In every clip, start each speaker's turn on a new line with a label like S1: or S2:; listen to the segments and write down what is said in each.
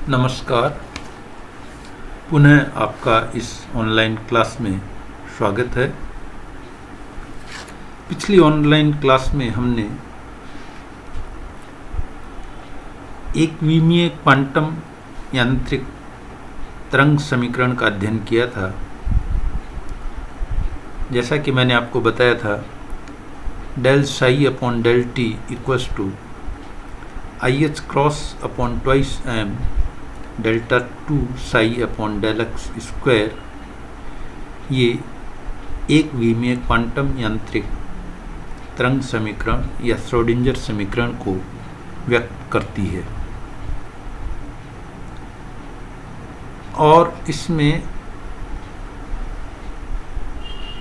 S1: नमस्कार। पुनः आपका इस ऑनलाइन क्लास में स्वागत है। पिछली ऑनलाइन क्लास में हमने एक विमीय क्वांटम यांत्रिक तरंग समीकरण का अध्ययन किया था। जैसा कि मैंने आपको बताया था, del psi upon del T equals to I H cross upon twice M delta 2 psi upon del x square, ये एक विमीय क्वांटम यांत्रिक तरंग समीकरण या श्रोडिंगर समीकरण को व्यक्त करती है। और इसमें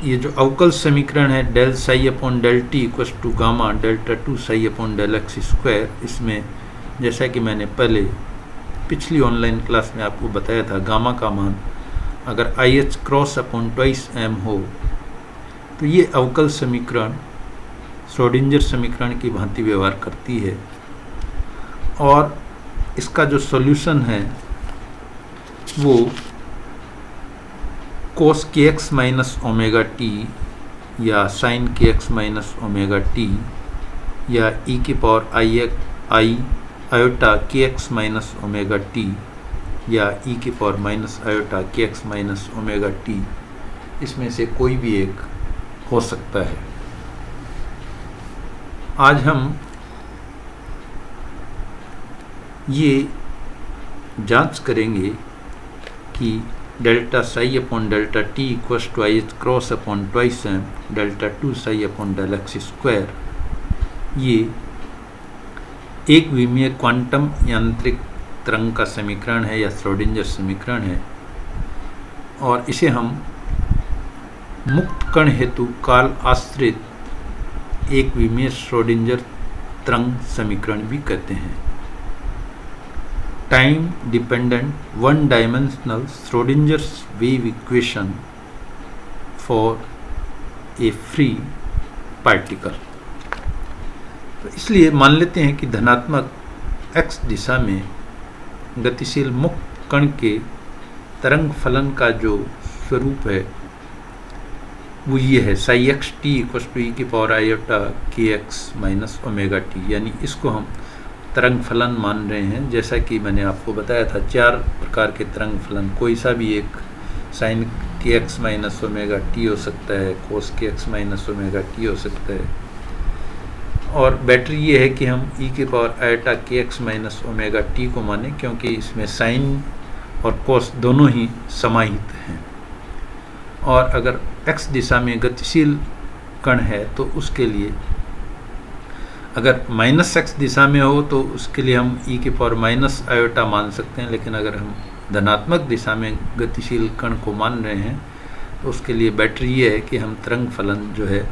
S1: ये जो अवकल समीकरण है del psi upon del T equals to gamma delta 2 psi upon del x square, इसमें जैसा कि मैंने पहले पिछली ऑनलाइन क्लास में आपको बताया था, गामा का मान अगर i H cross upon twice m हो तो ये अवकल समीकरण श्रोडिंगर समीकरण की भांति व्यवहार करती है। और इसका जो सॉल्यूशन है वो कोस के एक्स माइनस ओमेगा टी या साइन के एक्स माइनस ओमेगा टी या ई की पावर आई iota K X minus omega T या ई की power minus iota K X minus omega T, इसमें से कोई भी एक हो सकता है। आज हम ये जांच करेंगे कि delta psi upon delta t equals to I H cross upon twice M delta 2 psi upon del x square, ये एक विमीय क्वांटम यांत्रिक तरंग का समीकरण है या श्रोडिंगर समीकरण है। और इसे हम मुक्त कण हेतु काल आश्रित एक विमीय श्रोडिंगर तरंग समीकरण भी कहते हैं। Time dependent one dimensional Schrodinger wave equation for a free particle. तो इसलिए मान लेते हैं कि धनात्मक x दिशा में गतिशील मुक्त कण के तरंग फलन का जो स्वरूप है वो ये है, psi X T equal to E की power iota K X minus omega T, यानी इसको हम तरंग फलन मान रहे हैं। जैसा कि मैंने आपको बताया था, 4 प्रकार के तरंग फलन, कोई सा भी एक साइन के एक्स माइनस ओमेगा टी हो सकता है, कोस के एक्स माइनस ओमेगा टी हो सकता है। और बैटरी ये है कि हम ई की power iota K X minus omega T को माने, क्योंकि इसमें साइन और कोस दोनों ही समाहित हैं। और अगर एक्स दिशा में गतिशील कण है तो उसके लिए, अगर माइनस एक्स दिशा में हो तो उसके लिए हम ई की पावर माइनस आयोटा मान सकते हैं। लेकिन अगर हम धनात्मक दिशा में गतिशील कण को मान रहे हैं तो उसके लिए बैटरी ये है कि हम तरंग फलन जो है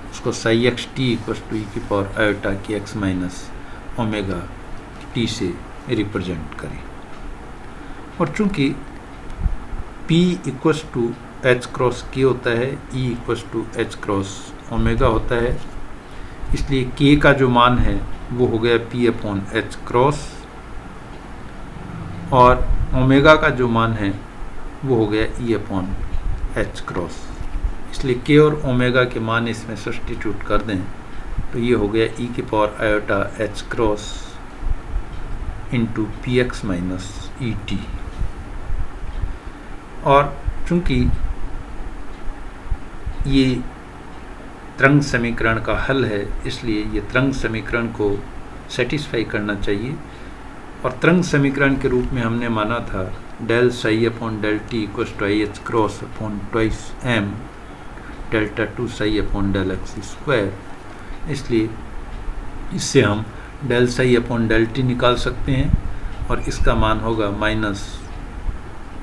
S1: उसको psi X T equal to E की power iota K X minus omega T से रिप्रेजेंट करें। और चूंकि P equal to H cross K होता है, E equal to H cross omega होता है, इसलिए K का जो मान है वो हो गया P अपॉन एच क्रॉस, और ओमेगा का जो मान है वो हो गया E अपॉन एच क्रॉस। इसलिए के और ओमेगा के मान इसमें सब्स्टिट्यूट कर दें तो ये हो गया ई की power iota H cross into P X minus E T. और चूंकि ये तरंग समीकरण का हल है, इसलिए ये तरंग समीकरण को सेटिस्फाई करना चाहिए। और तरंग समीकरण के रूप में हमने माना था del psi upon del T equal to I H cross upon twice M delta 2 psi upon del x square. इसलिए इससे हम del psi upon del T निकाल सकते हैं और इसका मान होगा minus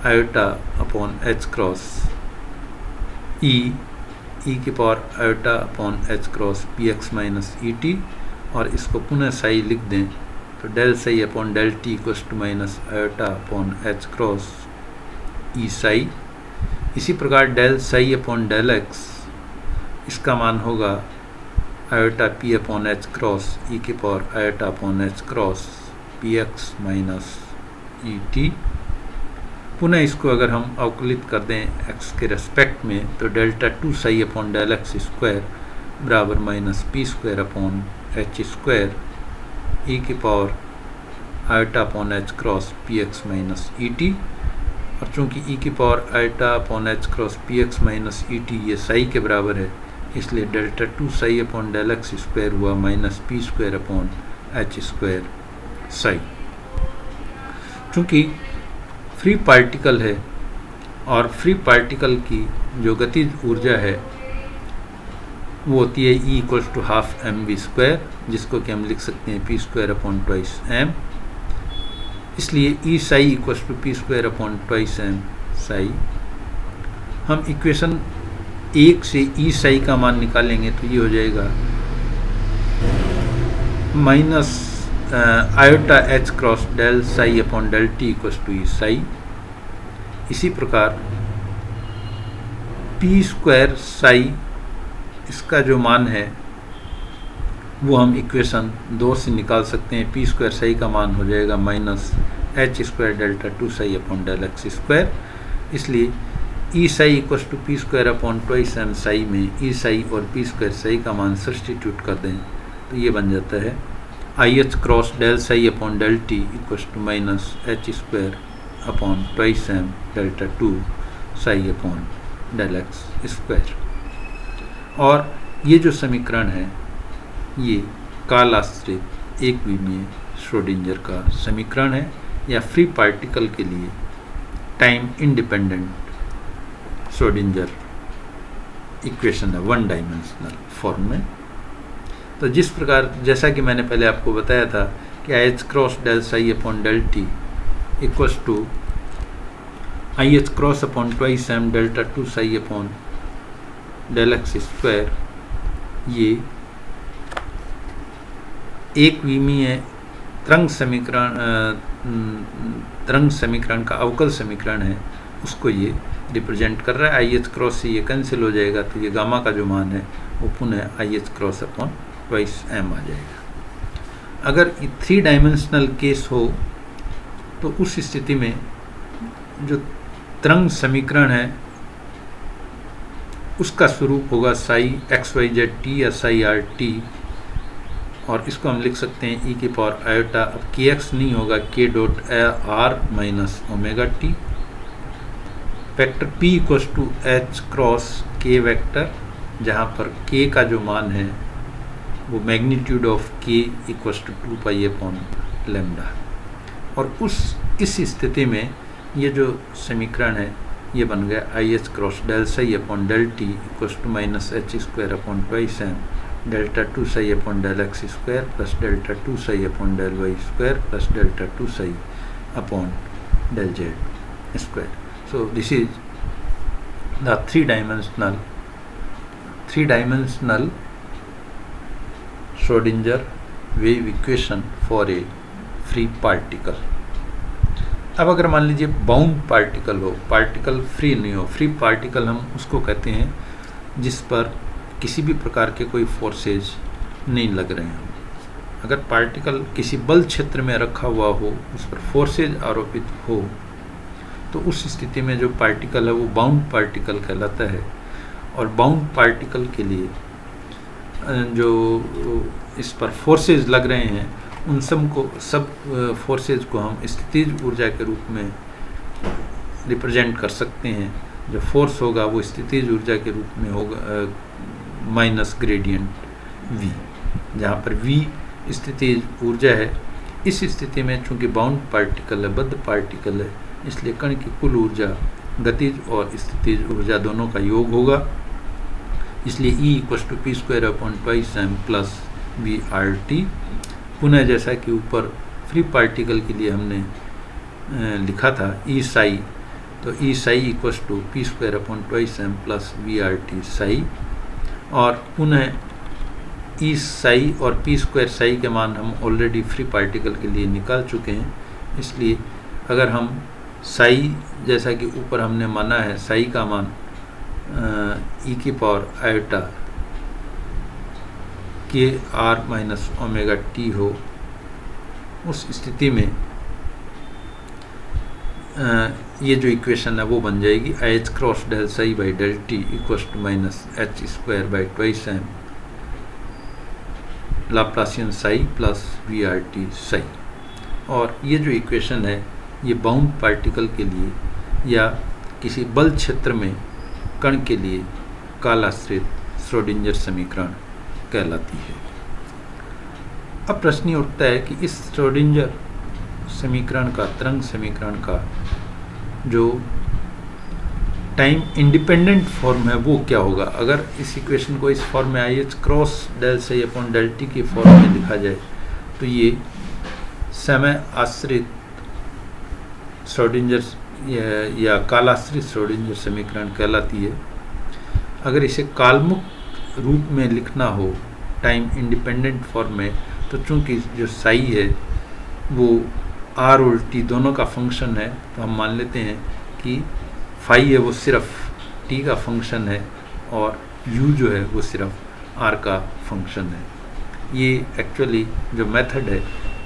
S1: iota upon H cross E की power iota upon H cross P X minus E T. और इसको पुनः साई लिख दें तो del psi upon del T equals to minus iota upon H cross E psi. इसी प्रकार del psi upon del X, इसका मान होगा iota P upon H cross E की power iota upon H cross P X minus E T. पुनः इसको अगर हम अवकलित कर दें एक्स के रेस्पेक्ट में तो delta 2 psi upon del x square बराबर minus P square upon H square E की power iota upon H cross P X minus E T. और चूँकि ई की power iota upon H cross P X minus E T ये psi के बराबर है, इसलिए delta 2 psi upon del x square हुआ minus P square upon H square psi. चूँकि फ्री पार्टिकल है और फ्री पार्टिकल की जो गतिज ऊर्जा है वो होती है E equals to half M V square, जिसको कि हम लिख सकते हैं P square upon twice M. इसलिए E psi equals to P square upon twice M psi. हम इक्वेशन 1 से ई साई का मान निकालेंगे तो ये हो जाएगा minus iota H cross del psi upon del T equals to E psi. इसी प्रकार पी स्क्वायर साई इसका जो मान है वो हम इक्वेशन 2 से निकाल सकते हैं। पी स्क्वायर साई का मान हो जाएगा minus H square delta 2 psi upon del x square. इसलिए E psi equals to P square upon twice M psi में ई साई और पी स्क्वायर साई का मान सब्स्टिट्यूट कर दें तो ये बन जाता है i H cross del psi upon del T equals to minus H square upon twice M delta 2 psi upon del x square. और ये जो समीकरण है ये काल आश्रित एक विमीय श्रोडिंजर का समीकरण है या फ्री पार्टिकल के लिए टाइम इंडिपेंडेंट श्रोडिंजर इक्वेशन है 1 डायमेंशनल फॉर्म में। तो जिस प्रकार जैसा कि मैंने पहले आपको बताया था कि i H cross del psi upon del T equals to I H cross upon twice M delta 2 psi upon del x square, ये एक विमीय तरंग समीकरण का अवकल समीकरण है, उसको ये रिप्रेजेंट कर रहा है। आई एच क्रॉस से ये कैंसिल हो जाएगा तो ये गामा का जो मान है वो पुनः I H cross upon twice M आ जाएगा। अगर 3 डायमेंशनल केस हो तो उस स्थिति में जो तरंग समीकरण है उसका स्वरूप होगा psi x y z t या साई आर टी, और इसको हम लिख सकते हैं ई की पावर आयोटा। अब के एक्स नहीं होगा, k dot r minus omega t. Vector p equals to H cross k vector, जहाँ पर के का जो मान है वो magnitude of k equals to 2 pi upon lambda. और इस स्थिति में ये जो समीकरण है ये बन गया i H cross del psi upon del T equals to minus H square upon twice M delta 2 psi upon del x square plus delta 2 psi upon del y square plus delta 2 psi upon del z square. So this is the 3 dimensional Schrodinger wave equation for a free particle। अब अगर मान लीजिए bound particle हो, particle free नहीं हो। Free particle हम उसको कहते हैं जिस पर किसी भी प्रकार के कोई फोर्सेज नहीं लग रहे हैं। अगर पार्टिकल किसी बल क्षेत्र में रखा हुआ हो, उस पर फोर्सेज आरोपित हो, तो उस स्थिति में जो पार्टिकल है वो बाउंड पार्टिकल कहलाता है। और बाउंड पार्टिकल के लिए जो इस पर फोर्सेज लग रहे हैं उन सब फोर्सेज को हम स्थितिज ऊर्जा के रूप में रिप्रेजेंट कर सकते हैं। जो फोर्स होगा वो स्थितिज ऊर्जा के रूप में होगा माइनस ग्रेडियंट v, जहाँ पर v स्थितिज ऊर्जा है। इस स्थिति में चूंकि बाउंड पार्टिकल है, बद्ध पार्टिकल है, इसलिए कण की कुल ऊर्जा गतिज और स्थितिज ऊर्जा दोनों का योग होगा। इसलिए E equals to P square upon twice M plus we are t. पुनः जैसा कि ऊपर फ्री पार्टिकल के लिए हमने लिखा था ई साई, तो E psi equals to P square upon twice M plus we R T psi. और पुनः ई साई और पी स्क्वायर साई के मान हम ऑलरेडी फ्री पार्टिकल के लिए निकाल चुके हैं। इसलिए अगर हम साई, जैसा कि ऊपर हमने माना है, साई का मान ई की पावर आयोटा के आर माइनस ओमेगा टी हो, उस स्थिति में ये जो इक्वेशन है वो बन जाएगी i H cross del psi by del T equals to minus H square by twice M Laplacian psi plus we R T psi. और ये जो इक्वेशन है ये बाउंड पार्टिकल के लिए या किसी बल क्षेत्र में कण के लिए कालाश्रित श्रोडिंजर समीकरण कहलाती है। अब प्रश्न उठता है कि इस श्रोडिंजर समीकरण का, तरंग समीकरण का जो टाइम इंडिपेंडेंट फॉर्म है वो क्या होगा। अगर इस इक्वेशन को इस फॉर्म में i H cross del psi upon del t की फॉर्म में लिखा जाए तो ये समय आश्रित श्रोडिंजर या कालाश्रित श्रोडिंजर समीकरण कहलाती है। अगर इसे कालमुक्त रूप में लिखना हो टाइम इंडिपेंडेंट फॉर्म में तो चूंकि जो साई है वो आर और टी दोनों का फंक्शन है तो हम मान लेते हैं कि फाई है वो सिर्फ टी का फंक्शन है और यू जो है वो सिर्फ आर का फंक्शन है। ये एक्चुअली जो मेथड है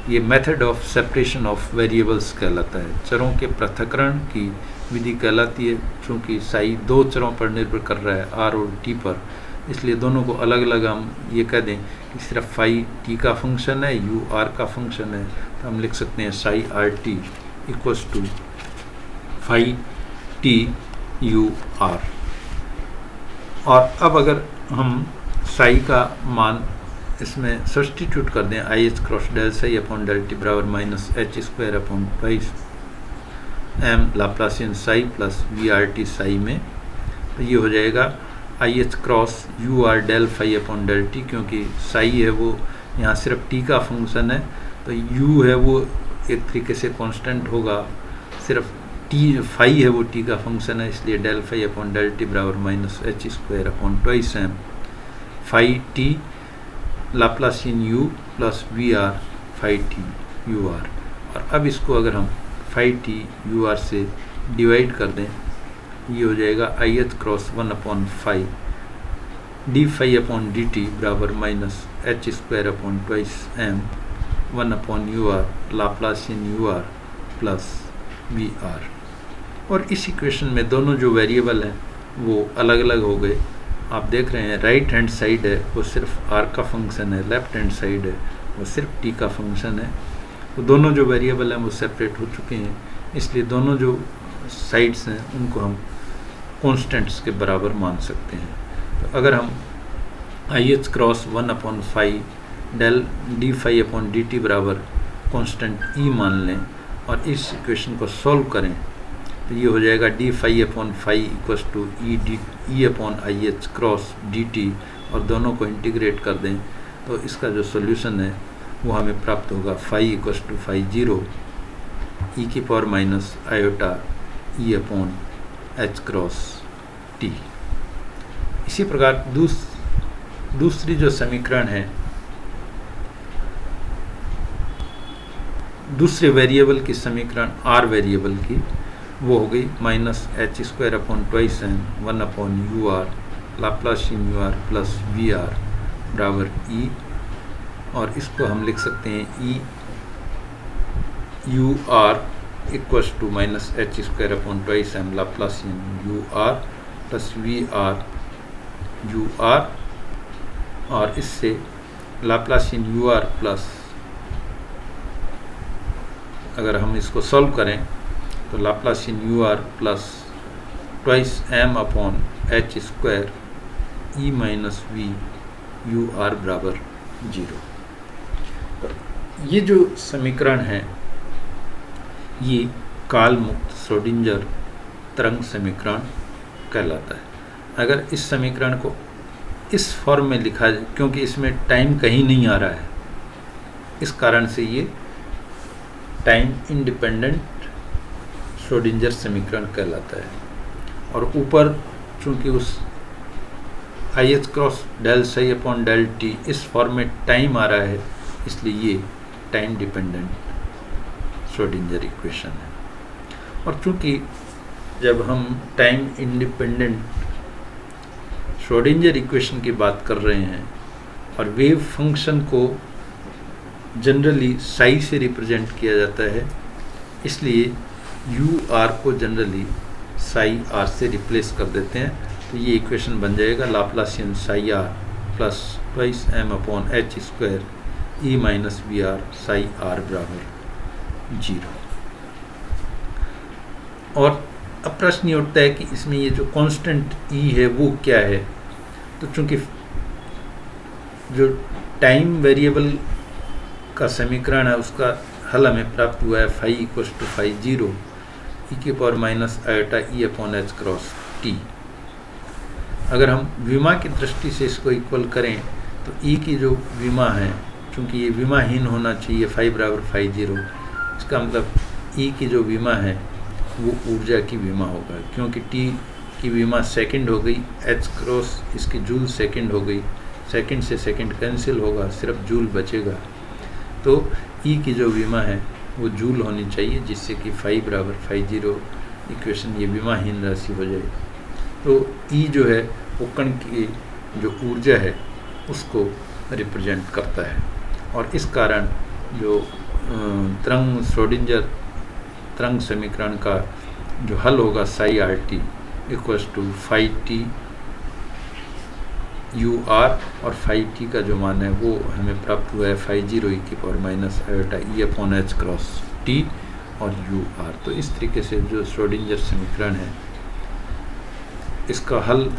S1: ये method of separation of variables कहलाता है, चरों के पृथक्करण की विधि कहलाती है। चूँकि साई दो चरों पर निर्भर कर रहा है आर और टी पर, इसलिए दोनों को अलग अलग हम ये कह दें कि सिर्फ फाई टी का फंक्शन है, यू आर का फंक्शन है, तो हम लिख सकते हैं psi r t equals to phi T U are. और अब अगर हम साई का मान इसमें सब्सटीट्यूट कर दें I H cross del psi upon del T बराबर minus H square upon twice M Laplacian psi plus we R T psi में, तो ये हो जाएगा I H cross U R del phi upon del T, क्योंकि psi है वो यहाँ सिर्फ टी का फंक्शन है तो यू है वो एक तरीके से कांस्टेंट होगा, सिर्फ टी फाई है वो टी का फंक्शन है, इसलिए del phi upon del T बराबर minus H square upon twice M phi T laplacian U plus we R phi T U are. और अब इसको अगर हम फाई टी यू आर से डिवाइड कर दें ये हो जाएगा I H cross 1 upon phi D phi upon D T बराबर minus H square upon twice M 1 upon you are Laplacian you are plus we are. और इस इक्वेशन में दोनों जो वेरिएबल हैं वो अलग अलग हो गए। आप देख रहे हैं राइट हैंड साइड है वो सिर्फ आर का फंक्शन है, लेफ्ट हैंड साइड है वो सिर्फ टी का फंक्शन है, तो दोनों जो वेरिएबल हैं वो सेपरेट हो चुके हैं, इसलिए दोनों जो साइड्स हैं उनको हम कॉन्स्टेंट्स के बराबर मान सकते हैं। तो अगर हम i H cross 1 upon phi del d phi upon D T बराबर कॉन्स्टेंट ई मान लें और इस इक्वेशन को सॉल्व करें तो ये हो जाएगा d phi upon phi equals to e upon i H cross d t, और दोनों को इंटीग्रेट कर दें तो इसका जो सोल्यूशन है वो हमें प्राप्त होगा phi equals to phi zero E की power minus iota E upon H cross T. इसी प्रकार दूसरी जो समीकरण है दूसरे वेरिएबल की समीकरण आर वेरिएबल की वो हो गई minus H square upon twice n 1 upon you are Laplacian you are plus we r बराबर ई, और इसको हम लिख सकते हैं e u r equals to minus H square upon twice M Laplacian you are plus we r u are, और इससे Laplacian you are plus अगर हम इसको सॉल्व करें तो Laplacian you are plus twice m upon H square e minus v u r बराबर zero. ये जो समीकरण है ये काल मुक्त श्रोडिंजर तरंग समीकरण कहलाता है। अगर इस समीकरण को इस फॉर्म में लिखा जाए, क्योंकि इसमें टाइम कहीं नहीं आ रहा है, इस कारण से ये टाइम इंडिपेंडेंट श्रोडिंजर समीकरण कहलाता है। और ऊपर चूंकि उस i H cross del psi upon del t इस फॉर्म में टाइम आ रहा है, इसलिए ये टाइम डिपेंडेंट श्रोडिंजर इक्वेशन है। और चूंकि जब हम टाइम इंडिपेंडेंट श्रोडिंजर इक्वेशन की बात कर रहे हैं और वेव फंक्शन को जनरली साई से रिप्रेजेंट किया जाता है, इसलिए यू आर को जनरली साई आर से रिप्लेस कर देते हैं, तो ये इक्वेशन बन जाएगा Laplacian psi r plus twice m upon H square e minus v r psi r बराबर 0। और अब प्रश्न ये उठता है कि इसमें ये जो कांस्टेंट ई है वो क्या है। तो चूंकि जो टाइम वेरिएबल का समीकरण है उसका हल हमें प्राप्त हुआ है फाई इक्वल्स टू फाई 0 ई के power minus iota E upon H cross T. अगर हम विमा की दृष्टि से इसको इक्वल करें तो ई की जो विमा है, चूंकि ये विमाहीन होना चाहिए फाई बराबर फाई 0, इसका मतलब ई की जो विमा है वो ऊर्जा की विमा होगा, क्योंकि टी की विमा सेकंड हो गई, एच क्रॉस इसकी जूल सेकंड हो गई, सेकंड से सेकंड कैंसिल होगा, सिर्फ जूल बचेगा। तो ई की जो विमा है वो जूल होनी चाहिए, जिससे कि फाई बराबर फाई 0 इक्वेशन ये विमाहीन राशि हो जाए। तो ई जो है वो कण की जो ऊर्जा है उसको रिप्रेजेंट करता है, और इस कारण जो तरंग श्रोडिंजर तरंग समीकरण का जो हल होगा psi r t equals to phi T U are, और फाई टी का जो मान है वो हमें प्राप्त हुआ है फाई 0 ई की power minus iota E upon H cross T और यू आर। तो इस तरीके से जो श्रोडिंजर समीकरण है इसका हल,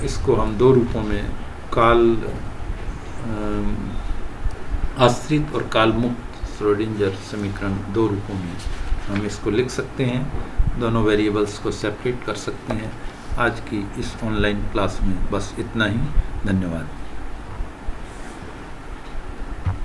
S1: इसको हम दो रूपों में, काल आश्रित और काल मुक्त श्रोडिंजर समीकरण, दो रूपों में हम इसको लिख सकते हैं। दोनों वेरिएबल्स को सेपरेट कर सकते हैं। आज की इस ऑनलाइन क्लास में बस इतना ही। धन्यवाद।